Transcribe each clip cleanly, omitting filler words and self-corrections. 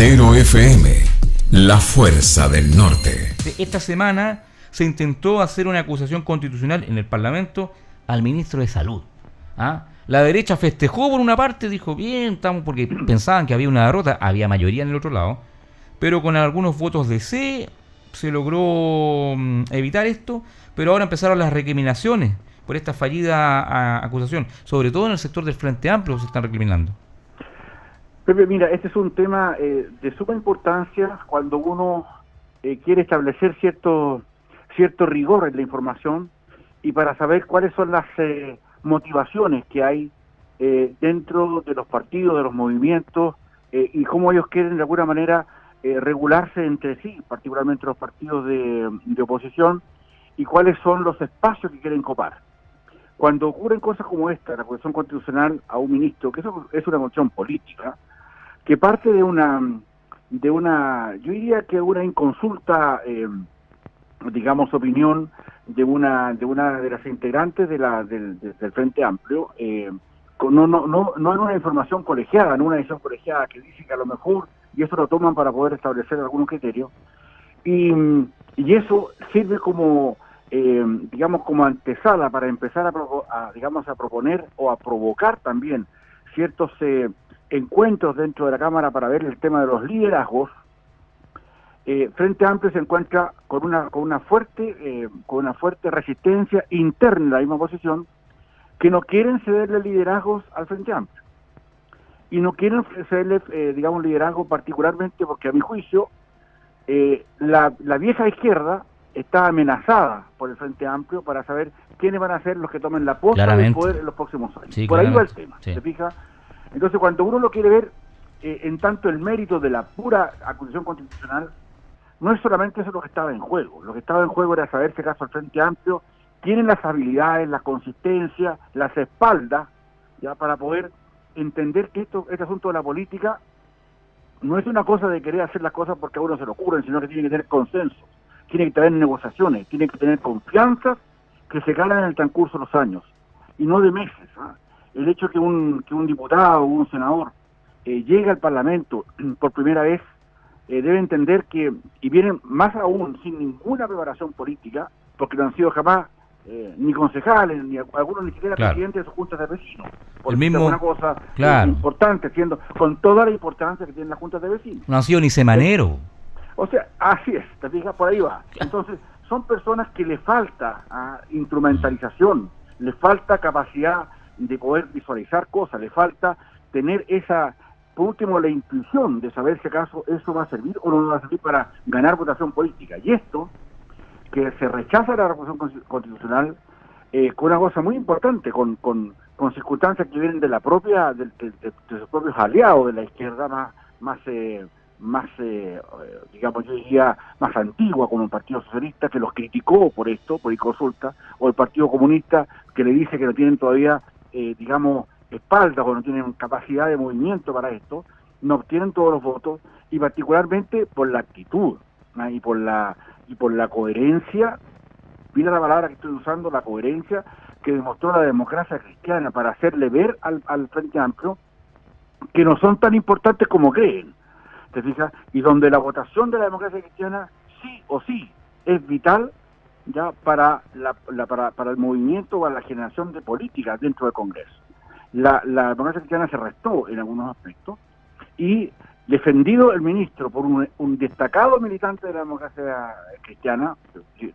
Lagardero FM, la fuerza del norte. Esta semana se intentó hacer una acusación constitucional en el Parlamento al ministro de Salud. La derecha festejó por una parte, dijo bien, estamos, porque pensaban que había una derrota, había mayoría en el otro lado, pero con algunos votos de C se logró evitar esto, pero ahora empezaron las recriminaciones por esta fallida acusación, sobre todo en el sector del Frente Amplio se están recriminando. Pepe, mira, este es un tema de suma importancia cuando uno quiere establecer cierto rigor en la información y para saber cuáles son las motivaciones que hay dentro de los partidos, de los movimientos y cómo ellos quieren de alguna manera regularse entre sí, particularmente los partidos de oposición, y cuáles son los espacios que quieren copar. Cuando ocurren cosas como esta, la acusación constitucional a un ministro, que eso es una cuestión política, que parte de una, yo diría que una inconsulta, digamos, opinión de una de las integrantes del Frente Amplio, no en una información colegiada, no una decisión colegiada que dice que a lo mejor, y eso lo toman para poder establecer algunos criterios, y eso sirve como, digamos, como antesala para empezar a proponer o a provocar también ciertos encuentros dentro de la Cámara para ver el tema de los liderazgos. Frente Amplio se encuentra con una fuerte resistencia interna en la misma posición, que no quieren cederle liderazgos al Frente Amplio y no quieren cederle digamos, liderazgo particularmente porque a mi juicio la vieja izquierda está amenazada por el Frente Amplio para saber quiénes van a ser los que tomen la posta del poder en los próximos años. Sí, por ahí va el tema, sí. ¿te fijas? Entonces, cuando uno lo quiere ver en tanto el mérito de la pura acusación constitucional, no es solamente eso lo que estaba en juego. Lo que estaba en juego era saber si acaso el Frente Amplio tiene las habilidades, la consistencia, las espaldas, ya para poder entender que este asunto de la política no es una cosa de querer hacer las cosas porque a uno se le ocurren, sino que tiene que tener consenso, tiene que tener negociaciones, tiene que tener confianza que se ganan en el transcurso de los años, y no de meses. El hecho que un diputado o un senador llegue al Parlamento por primera vez, debe entender que, y vienen más aún sin ninguna preparación política, porque no han sido jamás ni concejales, ni algunos ni siquiera presidentes de sus juntas de vecinos. El mismo, una cosa importante, siendo con toda la importancia que tienen las juntas de vecinos. No ha sido ni semanero. O sea, así es, te fijas, por ahí va. Entonces, son personas que le falta instrumentalización, le falta capacidad de poder visualizar cosas, le falta tener esa, por último, la intuición de saber si acaso eso va a servir o no va a servir para ganar votación política. Y esto, que se rechaza la revolución constitucional, con una cosa muy importante, con circunstancias que vienen de la propia, de sus propios aliados de la izquierda más digamos, yo diría, más antigua, como el Partido Socialista, que los criticó por esto, por inconsulta, o el Partido Comunista, que le dice que no tienen todavía, digamos, espaldas o no tienen capacidad de movimiento para esto, no obtienen todos los votos, y particularmente por la actitud, y por la coherencia, mira la palabra que estoy usando, la coherencia que demostró la democracia cristiana para hacerle ver al Frente Amplio que no son tan importantes como creen, ¿te fijas? Y donde la votación de la democracia cristiana sí o sí es vital ya para el movimiento o para la generación de políticas dentro del Congreso. La democracia cristiana se restó en algunos aspectos y defendido el ministro por un destacado militante de la democracia cristiana,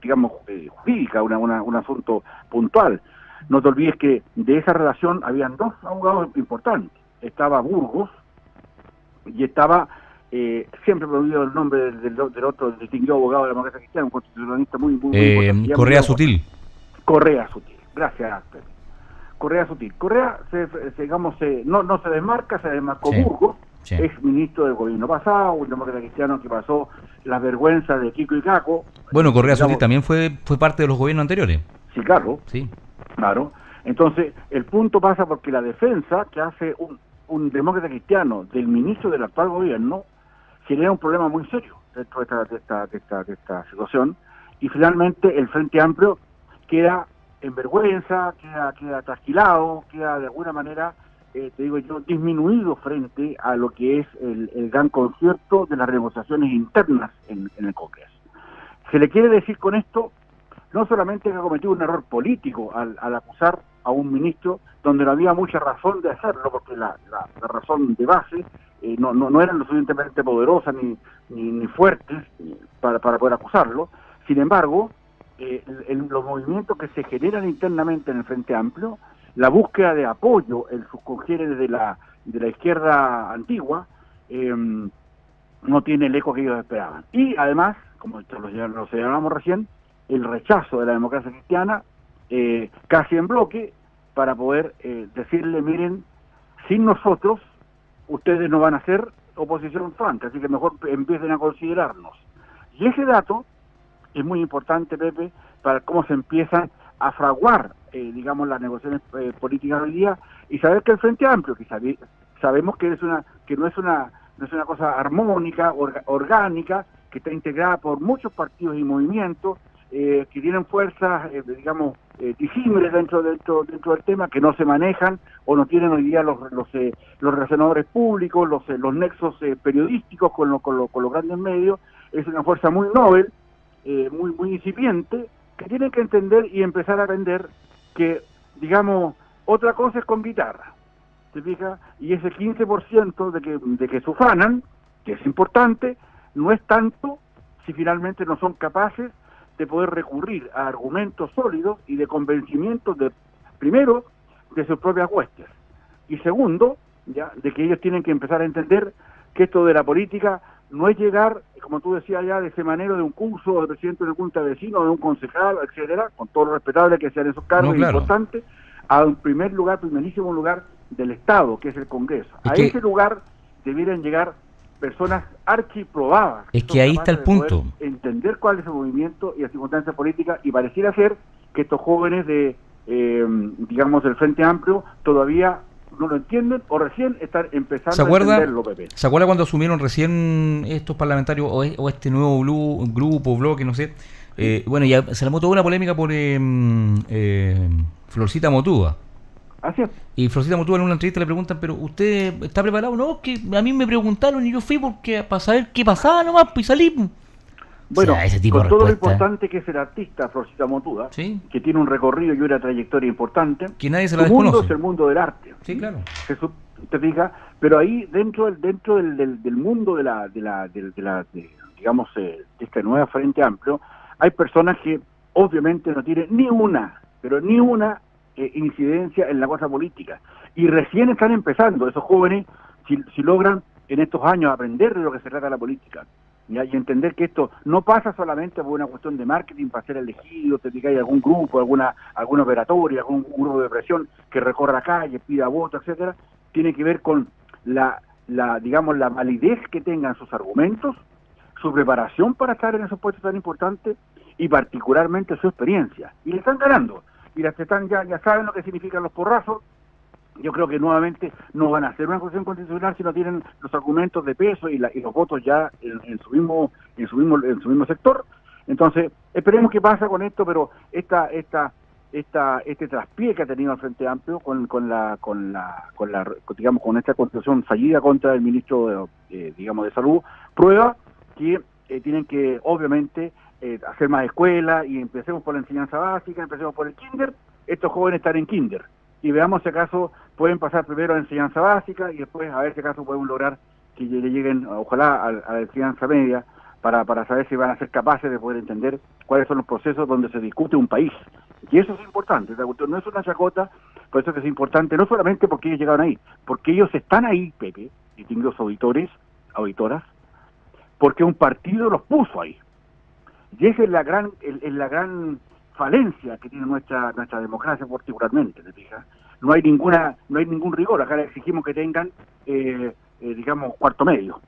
digamos, jurídica, un asunto puntual. No te olvides que de esa relación habían dos abogados importantes. Estaba Burgos y estaba, siempre me olvido el nombre del otro distinguido abogado de la democracia cristiana, un constitucionalista muy importante. Correa Sutil. Correa Sutil, gracias, Pepe. Correa Sutil. Correa, no se desmarca, se desmarcó Burgos. Sí. Ex ministro del gobierno pasado, un demócrata cristiano que pasó las vergüenzas de Kiko y Caco. Bueno, Correa Sutil también fue parte de los gobiernos anteriores. Sí, claro. Sí. Claro. Entonces, el punto pasa porque la defensa que hace un demócrata cristiano del ministro del actual gobierno genera un problema muy serio dentro de esta situación, y finalmente el Frente Amplio queda en vergüenza, queda trasquilado, queda de alguna manera te digo yo, disminuido frente a lo que es el gran concierto de las negociaciones internas en el Congreso. Se le quiere decir con esto no solamente que ha cometido un error político al acusar a un ministro donde no había mucha razón de hacerlo, porque la razón de base no eran lo suficientemente poderosas ni fuertes para poder acusarlo. Sin embargo, los movimientos que se generan internamente en el Frente Amplio, la búsqueda de apoyo en sus congéneres de la izquierda antigua, no tiene el eco que ellos esperaban. Y además, como lo señalamos recién, el rechazo de la democracia cristiana, casi en bloque, para poder decirle, miren, sin nosotros, ustedes no van a ser oposición franca, así que mejor empiecen a considerarnos. Y ese dato es muy importante, Pepe, para cómo se empiezan a fraguar, digamos, las negociaciones políticas hoy día, y saber que el Frente Amplio, que sabemos que no es una cosa armónica, orgánica, que está integrada por muchos partidos y movimientos, que tienen fuerzas, digamos, disímiles dentro del tema, que no se manejan o no tienen hoy día los relacionadores públicos, los nexos periodísticos con los grandes medios. Es una fuerza muy noble, muy incipiente, que tienen que entender y empezar a aprender que, digamos, otra cosa es con guitarra, ¿te fijas? Y ese 15% de que se ufanan, que es importante, no es tanto si finalmente no son capaces de poder recurrir a argumentos sólidos y de convencimiento primero, de sus propias huestes, y segundo, ya, de que ellos tienen que empezar a entender que esto de la política no es llegar, como tú decías ya, de ese manero de un curso de presidente de una junta de vecinos, de un concejal, etcétera, con todo lo respetable que sean esos cargos, no, claro, importantes, a un primerísimo lugar del Estado, que es el Congreso. Ese lugar debieran llegar personas archiprobadas. Es que ahí está el punto. Entender cuál es el movimiento y la circunstancia política, y pareciera ser que estos jóvenes digamos, del Frente Amplio todavía no lo entienden o recién están empezando a entenderlo, Pepe. ¿Se acuerda cuando asumieron recién estos parlamentarios o este nuevo grupo, bloque, no sé? Bueno, ya se armó toda una polémica por Florcita Motúa. Así es. Y Florcita Motúa en una entrevista le preguntan, pero ¿usted está preparado? No, que a mí me preguntaron y yo fui porque para saber qué pasaba nomás, pues salí. Bueno, o sea, ese tipo con de todo lo respuesta, importante que es el artista Florcita Motúa, ¿sí?, que tiene un recorrido y una trayectoria importante, que nadie se la su mundo desconoce. es el mundo del arte. Sí, claro. Jesús, te fijas, pero ahí dentro del mundo digamos, de este nuevo Frente Amplio, hay personas que obviamente no tienen ni una incidencia en la cosa política, y recién están empezando esos jóvenes, si logran en estos años aprender de lo que se trata la política, ¿ya? Y entender que esto no pasa solamente por una cuestión de marketing para ser elegido, te diga, hay algún grupo, alguna operatoria, algún grupo de presión que recorra la calle, pida votos, etcétera. Tiene que ver con digamos, la validez que tengan sus argumentos, su preparación para estar en esos puestos tan importantes y particularmente su experiencia. Y le están ganando. Y las que están ya saben lo que significan los porrazos. Yo creo que nuevamente no van a hacer una acusación constitucional si no tienen los argumentos de peso y los votos ya en su mismo sector. Entonces, esperemos qué pasa con esto, pero este traspié que ha tenido el Frente Amplio con esta constitución fallida contra el ministro digamos, de Salud, prueba que tienen que obviamente hacer más escuela, y empecemos por la enseñanza básica, empecemos por el kinder. Estos jóvenes están en kinder y veamos si acaso pueden pasar primero a la enseñanza básica y después a ver si acaso podemos lograr que le lleguen, ojalá, a la enseñanza media, para saber si van a ser capaces de poder entender cuáles son los procesos donde se discute un país. Y eso es importante, no es una chacota, por eso que es importante, no solamente porque ellos llegaron ahí, porque ellos están ahí, Pepe, distinguidos auditoras, porque un partido los puso ahí. Y esa es la gran falencia que tiene nuestra democracia, particularmente, ¿te fijas? No hay ningún rigor. Acá les exigimos que tengan digamos, cuarto medio,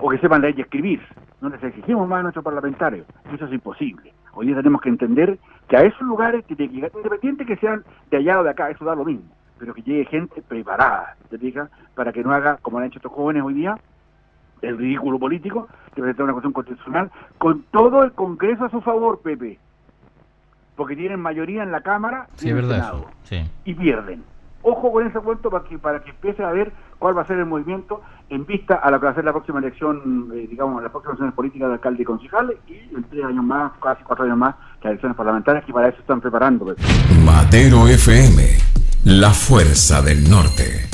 o que sepan leer y escribir. No les exigimos más a nuestros parlamentarios. Eso es imposible. Hoy día tenemos que entender que a esos lugares tiene que llegar, independiente que sean de allá o de acá, eso da lo mismo, pero que llegue gente preparada, ¿te fijas? Para que no haga, como han hecho estos jóvenes hoy día, el ridículo político, que presenta una cuestión constitucional, con todo el Congreso a su favor, Pepe, porque tienen mayoría en la Cámara y Sí, en es el verdad Senado, eso. Sí. y pierden. ojo con ese cuento para que empiece a ver cuál va a ser el movimiento en vista a lo que va a ser la próxima elección, digamos, las próximas elecciones políticas de alcalde y concejales, y en 3 años más, casi 4 años más, las elecciones parlamentarias, que para eso están preparando. Matero FM, la fuerza del norte.